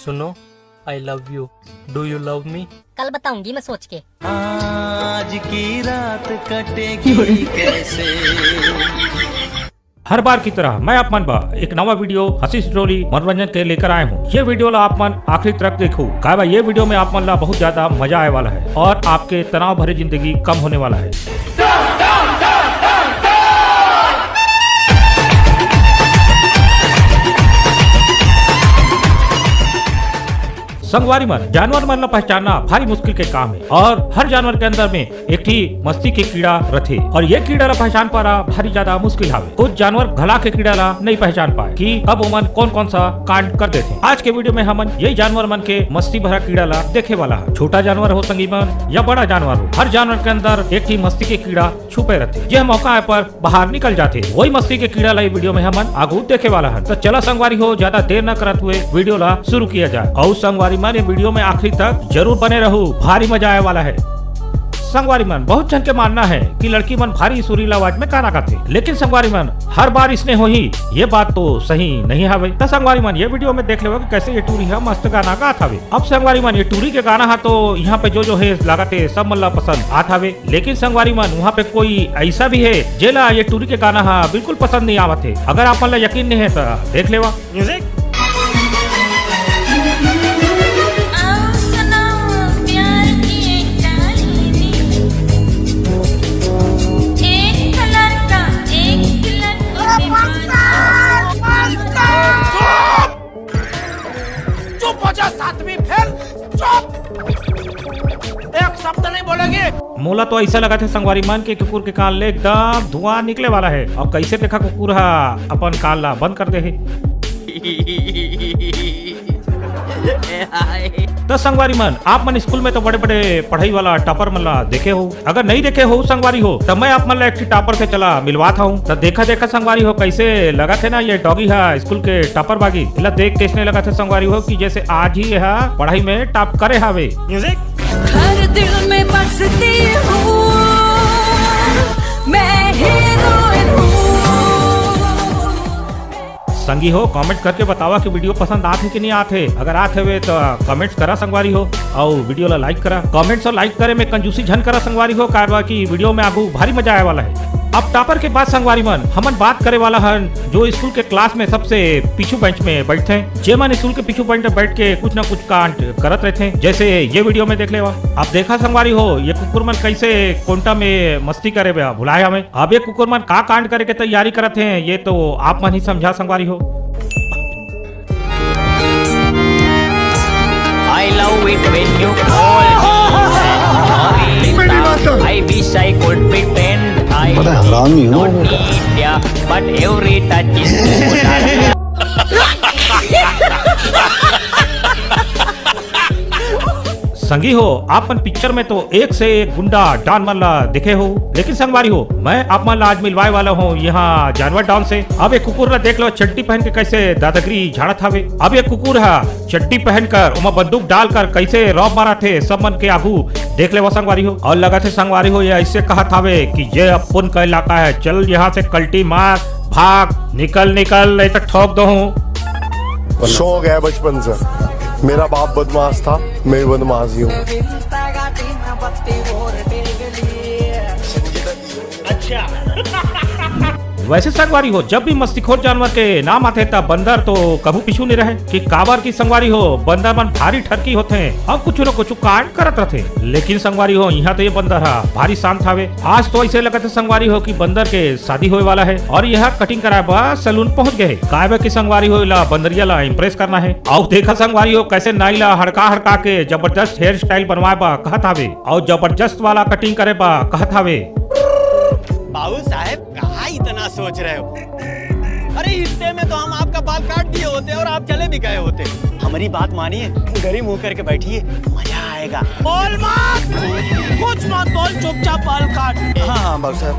सुनो, I love you. Do you love me? कल बताऊंगी मैं सोच के। आज की रात कटेगी कैसे। हर बार की तरह मैं आप मन बा एक नवा वीडियो हंसी स्टोरी मनोरंजन के लेकर आए हूँ। ये वीडियो ला आप मन आखिरी तक देखो, क्या ये वीडियो में आप मन ला बहुत ज्यादा मजा आने वाला है और आपके तनाव भरी जिंदगी कम होने वाला है। संगवारी मन जानवर मन ला पहचानना भारी मुश्किल के काम है और हर जानवर के अंदर में एक ही मस्ती के कीड़ा रहते और ये कीड़ा ला पहचान पाना भारी ज्यादा मुश्किल है। कुछ जानवर घला के कीड़ा ला नहीं पहचान पाए कि कब उमन कौन कौन सा कांड कर देते। आज के वीडियो में हम यही जानवर मन के मस्ती भरा कीड़ा ला देखे वाला है। छोटा जानवर हो संगी मन या बड़ा जानवर हो, हर जानवर के अंदर एक ही मस्ती के कीड़ा छुपे रहते। यह मौका पर बाहर निकल जाते, वही मस्ती के कीड़ा ला वीडियो में हम आगू देखे वाला है। तो चला संगवारी हो, ज्यादा देर न करते हुए वीडियो ला शुरू किया जाए और संगवारी मन वीडियो में आखिरी तक जरूर बने रहो, भारी मजा आने वाला है। संगवारी मन बहुत जन के मानना है कि लड़की मन भारी सुरीला आवाज में गाना गाते, लेकिन संगवारी मन हर बार इसने हो ही ये बात तो सही नहीं है। तो संगवारी मन ये वीडियो में देख ले कि कैसे ये टूरी है मस्त गाना गात हवे। अब संगवारी मन ये टूरी के गाना है तो यहाँ पे जो है लगाते सब मन ला पसंद आत हवे, लेकिन संगवारी मन वहाँ पे कोई ऐसा भी है जेला ये टूरी के गाना है बिल्कुल पसंद नहीं आवत है। अगर आप मन ला यकीन नहीं है तो देख लेवा। म्यूजिक एक शब्द नहीं बोलेंगे। मोला तो ऐसा लगा था संगवारी मन के कुकुर के कान ले एकदम धुआं निकले वाला है। अब कैसे देखा कुकुर अपन कान ला बंद कर दे है। तो संगवारी मन आप मन स्कूल में तो बड़े बड़े पढ़ाई वाला टॉपर मन ला देखे हो, अगर नहीं देखे हो संगवारी हो तब मैं आप मन ला एक टॉपर से चला मिलवाता हूँ। तो देखा संगवारी हो कैसे लगा थे ना ये डॉगी है स्कूल के टॉपर बागी। इला देख के इसने लगा था संगवारी हो कि जैसे आज ही है पढ़ाई में टॉप करे हावे। म्यूजिक हर दिल में बसती हूँ मैं हीरोइन हूँ। संगी हो कमेंट करके बतावा कि वीडियो पसंद आते कि नहीं आते। अगर आते हुए तो कमेंट्स करा संगवारी हो और वीडियो ला लाइक करा। कमेंट्स और लाइक करे में कंजूसी झन करा संगवारी हो, कारवा की वीडियो में आगू भारी मजा आने वाला है। अब टॉपर के बाद संगवारी मन हमन बात करे वाला हन जो स्कूल के क्लास में सबसे पीछू बेंच में बैठते हैं। जे मन स्कूल के पीछू बेंच में बैठ के कुछ न कुछ कांड करत रहते हैं, जैसे ये वीडियो में देख लेवा। अब देखा संगवारी हो ये कुकुर मन कैसे कोंटा में मस्ती करे भुलाया हमें। अब ये कुकुर मन का कांड करे के तैयारी करते हैं ये तो आप मन ही समझा संगवारी हो। I love it when you call me Marita. I wish I could pretend I don't need ya, but every touch is good. संगी हो आपन पिक्चर में तो एक से एक गुंडा डॉन मन ला देखे हो, लेकिन संगवारी हो मैं आप मन ला आज मिलवाए वाला हूँ यहाँ जानवर डॉन से। अब एक कुकुर ला देख लो चड्डी पहन के कैसे दादागिरी झाड़त हवे। अब एक कुकुर है चड्डी पहनकर उमा बंदूक डालकर कैसे रौब मारा थे सब मन के आगू देख ले वो संगवारी हो। और लगा थे संगवारी हो ये ऐसे कहा थावे कि ये अपन का इलाका है, चल यहाँ से कल्टी मार भाग निकल निकल नहीं तो ठोक दो। शौक है बचपन से, मेरा बाप बदमाश था मैं बदमाश ही हूँ। वैसे संगवारी हो जब भी मस्तीखोर जानवर के नाम आते तब बंदर तो कभी पीछू नहीं रहे कि काबर की संगवारी हो बंदर मन भारी ठरकी होते हैं और कुछ न कुछ कांड करत रहते। लेकिन संगवारी हो यहाँ तो ये बंदर है भारी शांत हावे। आज तो ऐसे लगा था संगवारी हो कि बंदर के शादी होने वाला है और यह कटिंग कराए बस सैलून पहुँच गए। कायबे की संगवारी हो ला बंदरिया ला इम्प्रेस करना है। और देखा संगवारी हो कैसे नाई ला हड़का हड़का के जबरदस्त हेयर स्टाइल बनवाए बा कहत हावे और जबरदस्त वाला कटिंग करे बा कहत हावे। बाबू साहब कहाँ इतना सोच रहे हो? अरे इतने में तो हम आपका बाल काट दिए होते और आप चले भी गए होते। हमारी बात मानिए, गरी मुंह करके बैठिए, मजा आएगा। बोल मत, कुछ मत बोल, चुपचाप बाल काट। हाँ बाबू साहब।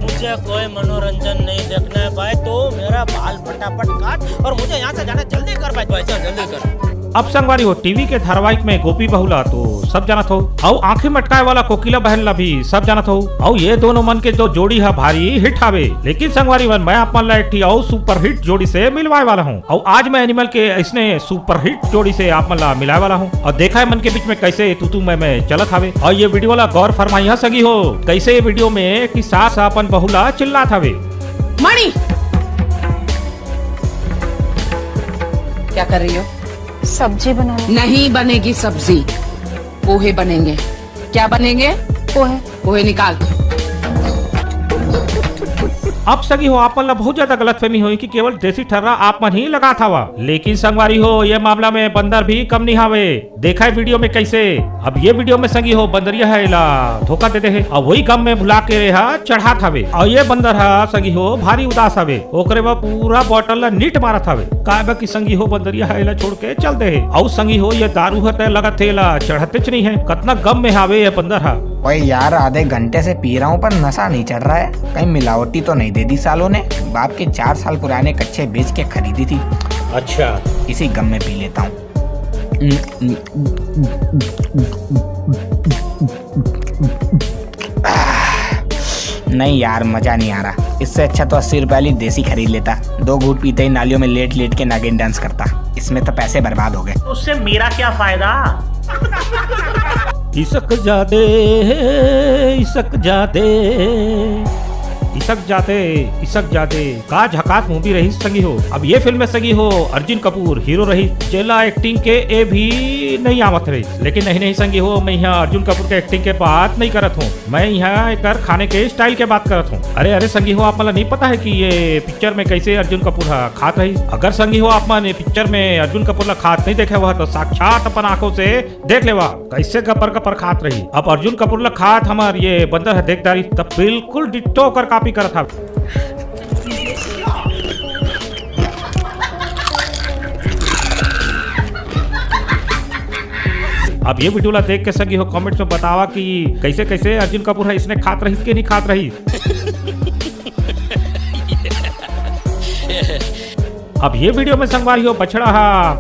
मुझे कोई मनोरंजन नहीं देखना है भाई, तो मेरा बाल फटाफट काट और मुझे यहाँ से जाना जल्दी कर भाई, जल्दी कर। अब संगवारी हो टीवी के धारावाहिक में गोपी बहुला तो सब जानत हो, और आंखें मटकाए वाला कोकिला बहन ला भी सब जानत हो, और ये दोनों मन के जो जोड़ी है भारी हिट हावे। लेकिन संगवारी मन मैं आप मन ला एक ठी और सुपर हिट जोड़ी से मिलवाए वाला हूँ, और आज मैं एनिमल के इसने सुपर हिट जोड़ी से आप मन ला मिलाए वाला हूँ, और देखा है मन के बीच में कैसे तू मैं चलत हावे। और ये वीडियो वाला गौर फरमाइया सगी हो कैसे ये वीडियो में कि सास अपन बहुला चिल्लात हावे। मणि क्या कर रही हो? सब्जी बना रही नहीं बनेगी सब्जी, पोहे बनेंगे। क्या बनेंगे? पोहे। पोहे निकाल। अब सगी हो आप मन ला बहुत ज्यादा गलतफहमी हुई कि केवल देसी ठर्रा आप मन ही लगा था वा, लेकिन संगवारी हो ये मामला में बंदर भी कम नहीं हावे। देखा है वीडियो में कैसे। अब ये वीडियो में संगी हो बंदरिया है ला धोखा देते है, और वही गम में भुला के रेहा चढ़ात हवे, और ये बंदर है संगी हो भारी उदास हवे, ओकरे बा पूरा बोतल ला नीट मारत हवे। काहे की संगी हो बंदरिया है ला छोड़ के चलते है, और संगी हो ये दारू हते लगत है ला चढ़ते नहीं है, कतना गम में हावे ये बंदर है। ओए यार आधे घंटे से पी रहा हूँ पर नशा नहीं चढ़ रहा है, कहीं मिलावटी तो नहीं दे दी सालों ने। बाप के 4 साल पुराने कच्चे बेच के खरीदी थी। अच्छा इसी गम में पी लेता हूँ। नहीं यार मजा नहीं आ रहा, इससे अच्छा तो 80 रुपए वाली देसी खरीद लेता। 2 घूंट पीते ही नालियों में लेट लेट के नागिन डांस करता, इसमें तो पैसे बर्बाद हो गए। उससे मेरा क्या फायदा? इसक जाते इसक जाते का झकास मूवी रही सगी हो। अब ये फिल्म में सगी हो अर्जुन कपूर हीरो रही, चेला एक्टिंग के ए भी नहीं आवत रही, लेकिन नहीं संगी हो मैं यहाँ अर्जुन कपूर के एक्टिंग के बात नहीं करत हूँ, मैं यहाँ एक खाने के स्टाइल के बात करत हूँ। अरे संगी हो आप मतलब नहीं पता है कि ये पिक्चर में कैसे अर्जुन कपूर खात रही। अगर संगी हो आप मन पिक्चर में अर्जुन कपूर ला खात नहीं देखे हुआ तो साक्षात अपन आंखों से देख लेवा कैसे गपर खात रही। अब अर्जुन कपूर ला खात हमार ये बंदर है देखदारी तब बिल्कुल डिट्टो कर कॉपी करत था। अब ये वीडियो ला देख के सगी हो कमेंट्स में बतावा कि कैसे कैसे अर्जुन कपूर है इसने खात रही कि नहीं खात रही। अब ये वीडियो में संगवारी हो बछड़ा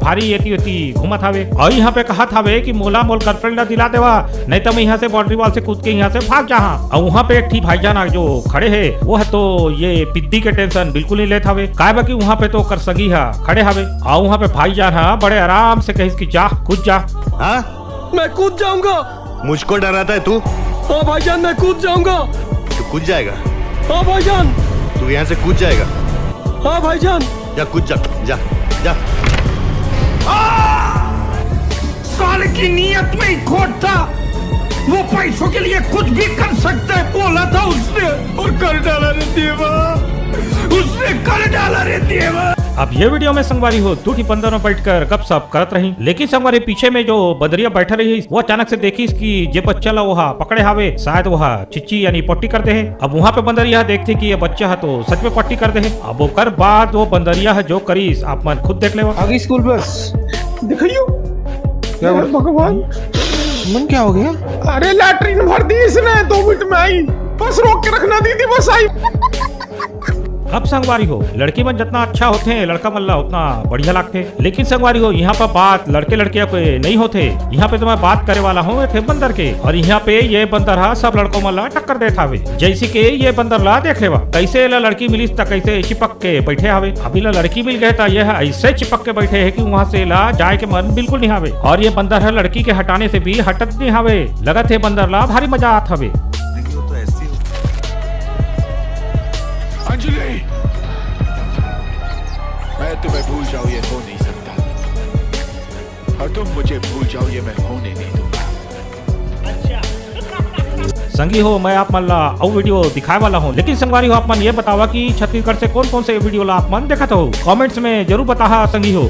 भारी येती घूमत हावे, और यहाँ पे कहा थावे कि मोला मोल गर्लफ्रेंड ला दिला देवा नहीं तो मैं यहाँ से बाउंड्री वॉल से कूद के यहाँ से भाग जा। और वहाँ पे एक ठीक भाईजान जो खड़े है वो है तो ये पिद्दी के टेंशन बिल्कुल नहीं लेता हवे, काहे बाकी वहाँ पे तो कर सगी है खड़े हावे, और वहाँ पे भाईजान है बड़े आराम से कहिस की जा कूद जा। हाँ मैं कूद जाऊंगा। मुझको डराता है तू? हाँ भाईजान मैं कूद जाऊंगा। तू कूद जाएगा? हाँ भाईजान। तू यहाँ से कूद जाएगा? हाँ भाईजान। जा कूद जा जा जा। साले की नीयत में ही खोट था, वो पैसों के लिए कुछ भी कर सकता है बोला था उसने, और कर डाला रे देवा, उसने कर डाला रे देवा। अब ये वीडियो में संगवारी हो दूठी बंदर में बैठकर गपशप करत रही, लेकिन संगवारी पीछे में जो बंदरिया बैठा रही वो अचानक से देखी इसकी जे बच्चा ला वहा पकड़े हावे, शायद वहा चिच्ची यानी पट्टी करते है। अब वहाँ पे बंदरिया देखती कि ये बच्चा है तो सच में पट्टी करते है। अब वो कर बाद वो बंदरिया है जो करीस आप मन खुद देख ले। आगे स्कूल बस दिखाइयो क्या भगवान मन क्या हो गया? अरे लैट्रिन भर दी इसने 2 मिनट में आई, बस रोक के रखना दीदी बस आई। अब संगवारी हो लड़की मन जितना अच्छा होते हैं लड़का मल्ला उतना बढ़िया लगते, लेकिन संगवारी हो यहाँ पर बात लड़के लड़कियां कोई नहीं होते। यहाँ पे तो मैं बात करे वाला हूँ एक बंदर के, और यहाँ पे ये बंदर हा सब लड़कों मल्ला टक्कर देता हवे। जैसे कि ये बंदर ला देख लेवा कैसे ला लड़की मिली तक कैसे चिपक के बैठे हवे। अभी ला लड़की मिल गए था यह ऐसे चिपक के बैठे है कि वहाँ से ला जाए के मन बिल्कुल नहीं हवे, और ये बंदर है लड़की के हटाने से भी हटत नहीं हवे। लगत है बंदर ला भारी मजा आत हवे। अंजलि मैं तुम्हें भूल जाऊं ये हो नहीं सकता, और तुम मुझे भूल जाओ ये मैं होने नहीं दूंगा। संगी हो मैं आप मन ला और वीडियो दिखाए वाला हूँ, लेकिन संगवारी हो आप मन ये बतावा कि छत्तीसगढ़ से कौन कौन से वीडियो ला आप मन देखा हो कमेंट्स में जरूर बता। संगी हो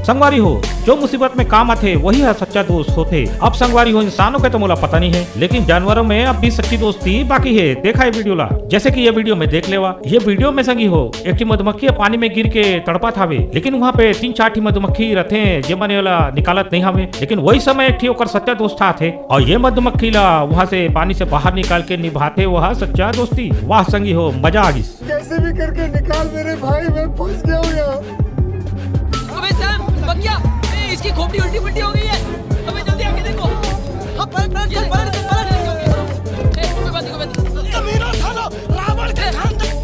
संगवारी हो जो मुसीबत में काम आते वही है सच्चा दोस्त होते। अब संगवारी हो इंसानों के तो मोला पता नहीं है, लेकिन जानवरों में अब भी सच्ची दोस्ती बाकी है। देखा है वीडियो ला जैसे कि ये वीडियो में देख लेवा। ये वीडियो में संगी हो एक मधुमक्खी पानी में गिर के तड़पा था, लेकिन वहाँ पे 3-4 मधुमक्खी रहते हैं जे मने वाला निकालत नहीं हमें, लेकिन वही समय एक ओकर सच्चा दोस्त थे, और ये मधुमक्खी ला वहाँ से पानी से बाहर निकाल के निभाते वह सच्चा दोस्ती। वाह संगी हो मजा आ गई। कैसे भी करके निकाल मेरे भाई, मैं फंस गया हूँ यार। इसकी खोपड़ी उल्टी पुल्टी हो गई है। अबे जल्दी आके देखो। हाँ पलट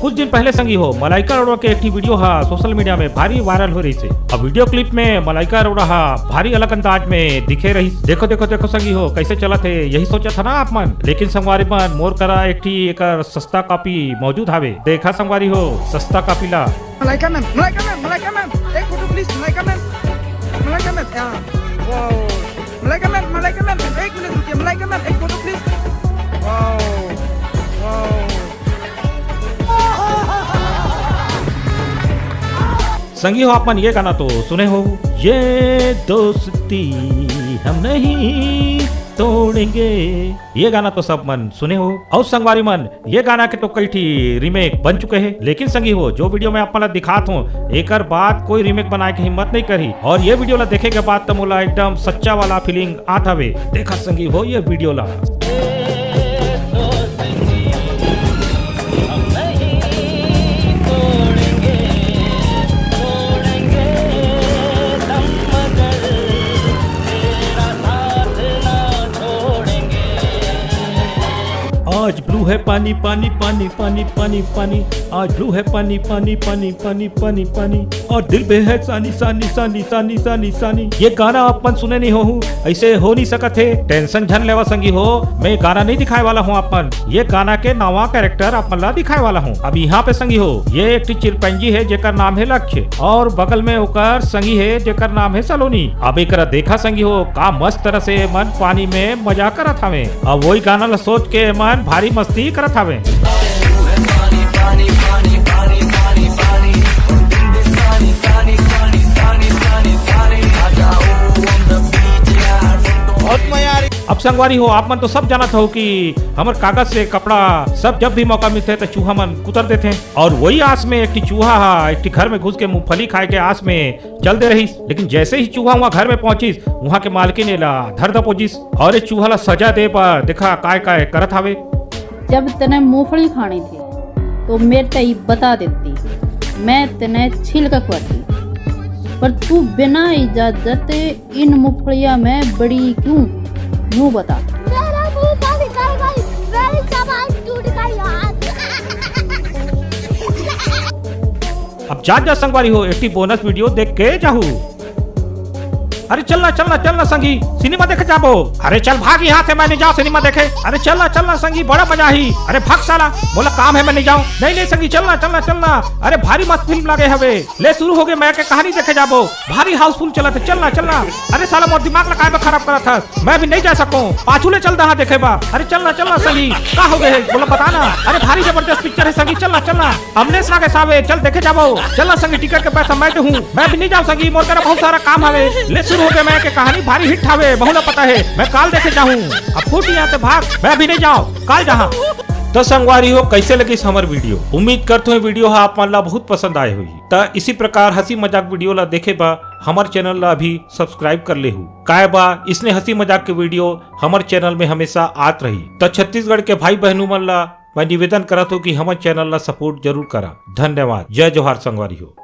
कुछ दिन पहले संगी हो मलाइका अरोड़ा के एक वीडियो सोशल मीडिया में भारी वायरल हो रही थी। अब वीडियो क्लिप में मलाइका अरोड़ा भारी अलग अंदाज में दिखे रही। देखो देखो देखो संगी हो कैसे चला थे, यही सोचा था ना आप मन। लेकिन संगवारी मन मोर करा एक सस्ता कॉपी मौजूद हावे। देखा संगवारी हो सस्ता कॉपी ला। मलाइका मैम एक फोटो प्लीज। मलाइका मैम एक मिनट रुकिए। मलाइका मैम एक फोटो प्लीज। वाओ संगी हो आप मन ये गाना तो सुने हो, ये दोस्ती हम नहीं तोड़ेंगे। ये गाना तो सब मन सुने हो। और संगवारी मन ये गाना के तो कई ठी रीमेक बन चुके हैं। लेकिन संगी हो जो वीडियो में आप मन दिखात हूँ एक बात कोई रीमेक बनाए के हिम्मत नहीं करी। और ये वीडियो ला देखे के बाद तो मोला एकदम सच्चा वाला फीलिंग आत हवे। देखा संगी हो ये वीडियो ला। आज ब्लू है पानी पानी पानी पानी पानी पानी, आज ब्लू है पानी पानी पानी पानी पानी पानी, और दिल पे है सानी सानी सानी सानी सानी सानी। ये गाना अपन सुने नहीं हो, ऐसे हो नहीं सकत है। टेंशन झन लेवा संगी हो, मैं गाना नहीं दिखाए वाला हूँ अपन। ये गाना के नवा कैरेक्टर अपन ला दिखाए वाला हूँ। अब यहाँ पे संगी हो ये एक चिरपंजी है जेकर नाम है लक्ष्य, और बगल में ओकर संगी है जेकर नाम है सलोनी। अब एक देखा संगी हो का मस्त तरह से मन पानी में मजा करत हवे। अब वही गाना ला सोच के मन भारी मस्ती करत हवे। अब संगवारी हो आप मन तो सब जानत हो कि हमर कागज से कपड़ा सब जब भी मौका मिलते तो चूहा मन कुतर देते हैं। और वही आस में एक चूहा एक घर में घुस के मूंगफली खाए के आस में चल दे रही। लेकिन जैसे ही चूहा वहाँ घर में पहुंचिस वहाँ के मालकिन ने ला धर दपोजिस और इस चूहा ला सजा दे पर देखा काय काय करत हावे। जब तने मूंगफली खानी थी तो मेरे तई बता देती, मैं तने छील कर खुआती, पर तू बिना इजाजत इन मूंगफलियां में बड़ी क्यों यूं बता। मेरा मुंह का निकल गई, मेरी जबान टूट गई यार। अब जा संगवारी हो एक बोनस वीडियो देख के जाहू। अरे चलना चलना चलना संगी सिनेमा देखे जाबो। अरे चल भाग यहाँ से, मैं नहीं जाऊँ सिनेमा देखे। अरे चलना चलना संगी बड़ा मजा ही। अरे भाग साला, बोला काम है मैं नहीं जाऊँ। नहीं नहीं संगी चलना चलना चलना। अरे भारी मस्त फिल्म लगे हवे, ले शुरू हो गए मैं के कहानी देखे जाबो। भारी हाउसफुल चला थे, चलना चलना। अरे साला मोर दिमाग लगाए में खराब करा था, मैं भी नहीं जा सकूँ। पाछूले चल रहा देखे बा। अरे चलना चलना संगी का हो गए बोला बताना। अरे भारी जबरदस्त पिक्चर है संगी, चलना चलना। अमलेश नागे सावे चल देखे जाबो। चलना संगी टिकट के पैसा मैं दूँ, मैं भी नहीं जाऊँ संगी, मोर तेरा बहुत सारा काम हवे। ले शुरू हो गए मैं के कहानी भारी हिट हावे, बहुला पता है मैं काल देखे जाऊँ। अब फूट यहाँ से भाग, मैं भी नहीं जाऊँ काल जहाँ। तो संगवारी हो कैसे लगी हमार वीडियो, उम्मीद करते हैं वीडियो आप मन ला बहुत पसंद आए हुई। तो इसी प्रकार हंसी मजाक वीडियो ला देखे बा हमार चैनल ला भी सब्सक्राइब कर ले हूँ। काय बा इसने हंसी मजाक के वीडियो हमारे चैनल में हमेशा आत रही। तो छत्तीसगढ़ के भाई बहनों मन ला मैं निवेदन करत हूँ कि हमारे चैनल ला सपोर्ट जरूर करा। धन्यवाद। जय जोहार संगवारी हो।